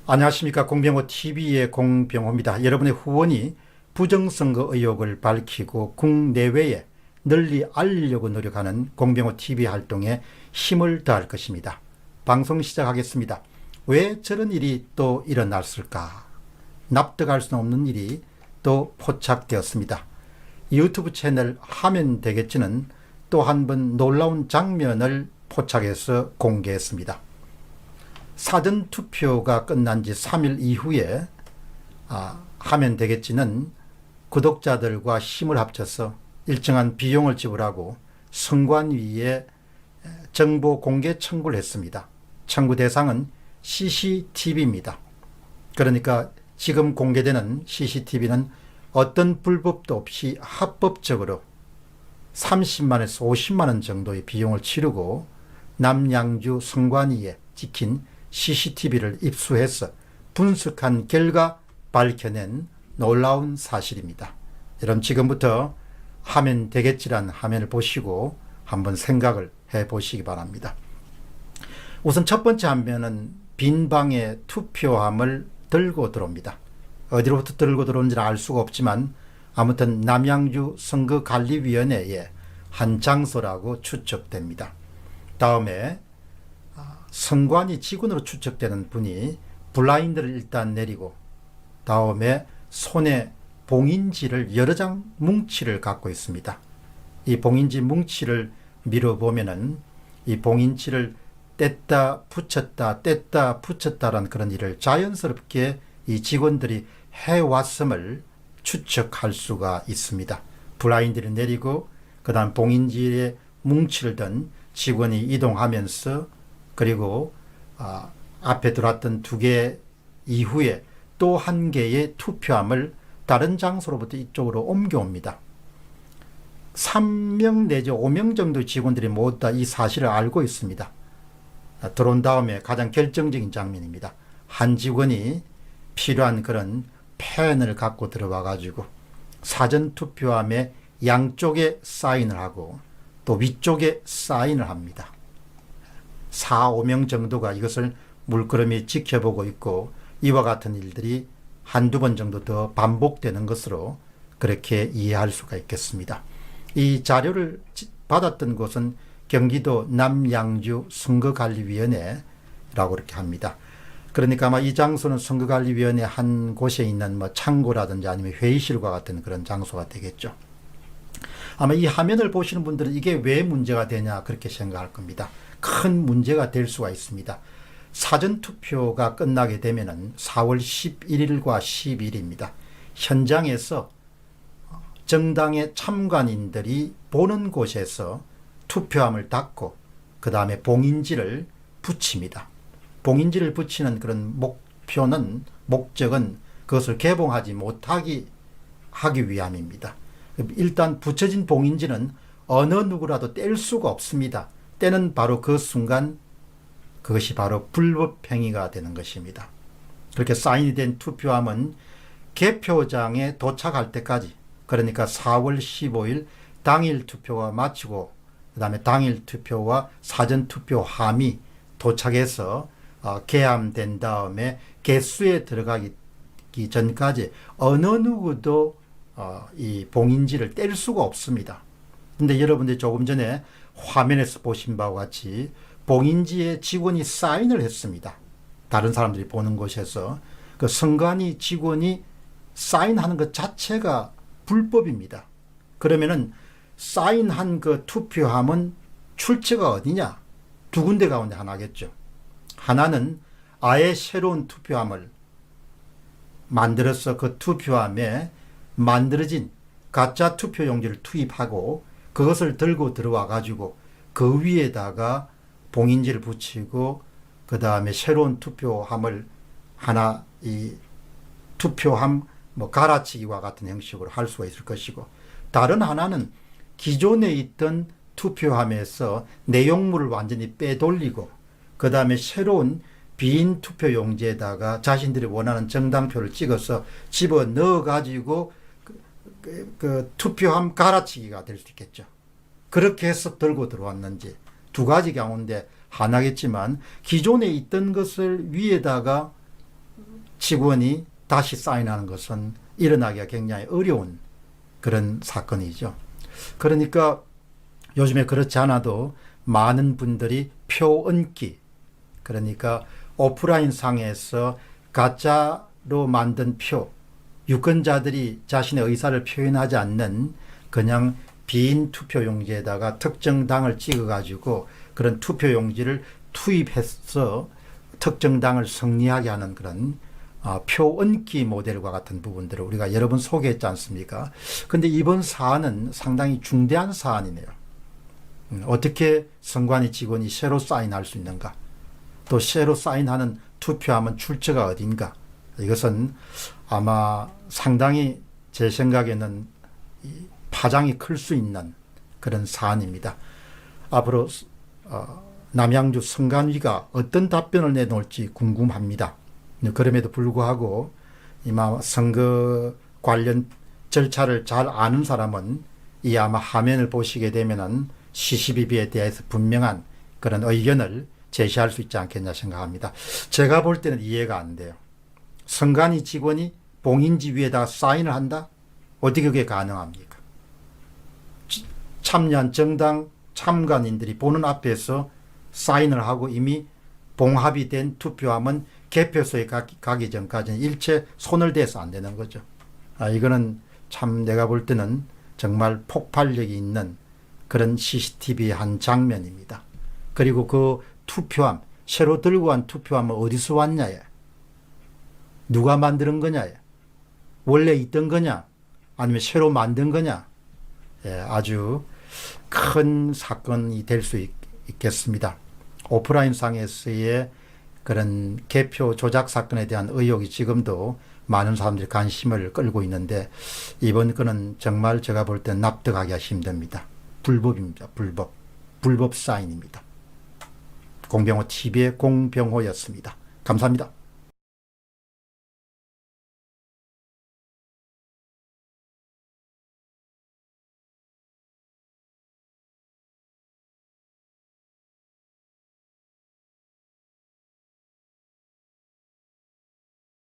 안녕하십니까. 공병호 TV의 공병호입니다. 여러분의 후원이 부정선거 의혹을 밝히고 국내외에 널리 알리려고 노력하는 공병호 TV 활동에 힘을 더할 것입니다. 방송 시작하겠습니다. 왜 저런 일이 또 일어났을까? 납득할 수 없는 일이 또 포착되었습니다. 유튜브 채널 하면 되겠지는 또 한 번 놀라운 장면을 포착해서 공개했습니다. 사전투표가 끝난 지 3일 이후에 하면 되겠지는 구독자들과 힘을 합쳐서 일정한 비용을 지불하고 선관위에 정보 공개 청구를 했습니다. 청구 대상은 CCTV입니다. 그러니까 지금 공개되는 CCTV는 어떤 불법도 없이 합법적으로 30만에서 50만 원 정도의 비용을 치르고 남양주 선관위에 찍힌 CCTV를 입수해서 분석한 결과 밝혀낸 놀라운 사실입니다. 여러분 지금부터 하면 되겠지란 화면을 보시고 한번 생각을 해보시기 바랍니다. 우선 첫 번째 화면은 빈 방에 투표함을 들고 들어옵니다. 어디로부터 들고 들어온지는 알 수가 없지만 아무튼 남양주 선거관리위원회의 한 장소라고 추측됩니다. 다음에 선관위 직원으로 추측되는 분이 블라인드를 일단 내리고 다음에 손에 봉인지를 여러 장 뭉치를 갖고 있습니다. 이 봉인지 뭉치를 밀어보면은 이 봉인지를 뗐다 붙였다라는 그런 일을 자연스럽게 이 직원들이 해왔음을 추측할 수가 있습니다. 블라인드를 내리고 그 다음 봉인지에 뭉치를 든 직원이 이동하면서 그리고 앞에 들어왔던 2개 이후에 또 1개의 투표함을 다른 장소로부터 이쪽으로 옮겨옵니다. 3명 내지 5명 정도의 직원들이 모두 다 이 사실을 알고 있습니다. 들어온 다음에 가장 결정적인 장면입니다. 한 직원이 필요한 그런 펜을 갖고 들어와 가지고 사전투표함에 양쪽에 사인을 하고 또 위쪽에 사인을 합니다. 4, 5명 정도가 이것을 물끄러미 지켜보고 있고 이와 같은 일들이 한두 번 정도 더 반복되는 것으로 그렇게 이해할 수가 있겠습니다. 이 자료를 받았던 곳은 경기도 남양주 선거관리위원회라고 이렇게 합니다. 그러니까 아마 이 장소는 선거관리위원회 한 곳에 있는 창고라든지 아니면 회의실과 같은 그런 장소가 되겠죠. 아마 이 화면을 보시는 분들은 이게 왜 문제가 되냐 그렇게 생각할 겁니다. 큰 문제가 될 수가 있습니다. 사전투표가 끝나게 되면은 4월 11일과 12일입니다. 현장에서 정당의 참관인들이 보는 곳에서 투표함을 닫고 그 다음에 봉인지를 붙입니다. 봉인지를 붙이는 그런 목적은 그것을 개봉하지 못하게 하기 위함입니다. 일단 붙여진 봉인지는 어느 누구라도 뗄 수가 없습니다. 떼는 바로 그 순간 그것이 바로 불법행위가 되는 것입니다. 그렇게 사인이 된 투표함은 개표장에 도착할 때까지 그러니까 4월 15일 당일 투표가 마치고 그 다음에 당일 투표와 사전투표함이 도착해서 개함된 다음에 개수에 들어가기 전까지 어느 누구도 이 봉인지를 뗄 수가 없습니다. 근데 여러분들이 조금 전에 화면에서 보신 바와 같이 봉인지에 직원이 사인을 했습니다. 다른 사람들이 보는 곳에서 그 선관위 직원이 사인하는 것 자체가 불법입니다. 그러면은 사인한 그 투표함은 출처가 어디냐? 2군데 가운데 하나겠죠. 하나는 아예 새로운 투표함을 만들어서 그 투표함에 만들어진 가짜 투표용지를 투입하고 그것을 들고 들어와 가지고 그 위에다가 봉인지를 붙이고 그 다음에 새로운 투표함을 하나 이 투표함 갈아치기와 같은 형식으로 할 수가 있을 것이고 다른 하나는 기존에 있던 투표함에서 내용물을 완전히 빼돌리고 그 다음에 새로운 빈 투표용지에다가 자신들이 원하는 정당표를 찍어서 집어 넣어 가지고 그 투표함 갈아치기가 될 수 있겠죠. 그렇게 해서 들고 들어왔는지 2가지 가운데 하나겠지만 기존에 있던 것을 위에다가 직원이 다시 사인하는 것은 일어나기가 굉장히 어려운 그런 사건이죠. 그러니까 요즘에 그렇지 않아도 많은 분들이 표 얹기, 그러니까 오프라인 상에서 가짜로 만든 표, 유권자들이 자신의 의사를 표현하지 않는 그냥 빈 투표용지에다가 특정 당을 찍어가지고 그런 투표용지를 투입해서 특정 당을 승리하게 하는 그런 표 얹기 모델과 같은 부분들을 우리가 여러 번 소개했지 않습니까? 근데 이번 사안은 상당히 중대한 사안이네요. 어떻게 선관위 직원이 새로 사인할 수 있는가? 또 새로 사인하는 투표함은 출처가 어딘가? 이것은 아마 상당히 제 생각에는 파장이 클 수 있는 그런 사안입니다. 앞으로 남양주 선관위가 어떤 답변을 내놓을지 궁금합니다. 그럼에도 불구하고 이마 선거 관련 절차를 잘 아는 사람은 이 아마 화면을 보시게 되면은 CCBB에 대해서 분명한 그런 의견을 제시할 수 있지 않겠냐 생각합니다. 제가 볼 때는 이해가 안 돼요. 선관위 직원이 봉인지 위에다가 사인을 한다? 어떻게 그게 가능합니까? 참여한 정당 참관인들이 보는 앞에서 사인을 하고 이미 봉합이 된 투표함은 개표소에 가기 전까지는 일체 손을 대서 안 되는 거죠. 이거는 참 내가 볼 때는 정말 폭발력이 있는 그런 CCTV 한 장면입니다. 그리고 그 투표함, 새로 들고 간 투표함은 어디서 왔냐에, 누가 만드는 거냐에, 원래 있던 거냐, 아니면 새로 만든 거냐, 아주 큰 사건이 될 수 있겠습니다. 오프라인 상에서의 그런 개표 조작 사건에 대한 의혹이 지금도 많은 사람들이 관심을 끌고 있는데, 이번 건은 정말 제가 볼 때 납득하기가 힘듭니다. 불법입니다. 불법 사인입니다. 공병호 TV의 공병호였습니다. 감사합니다.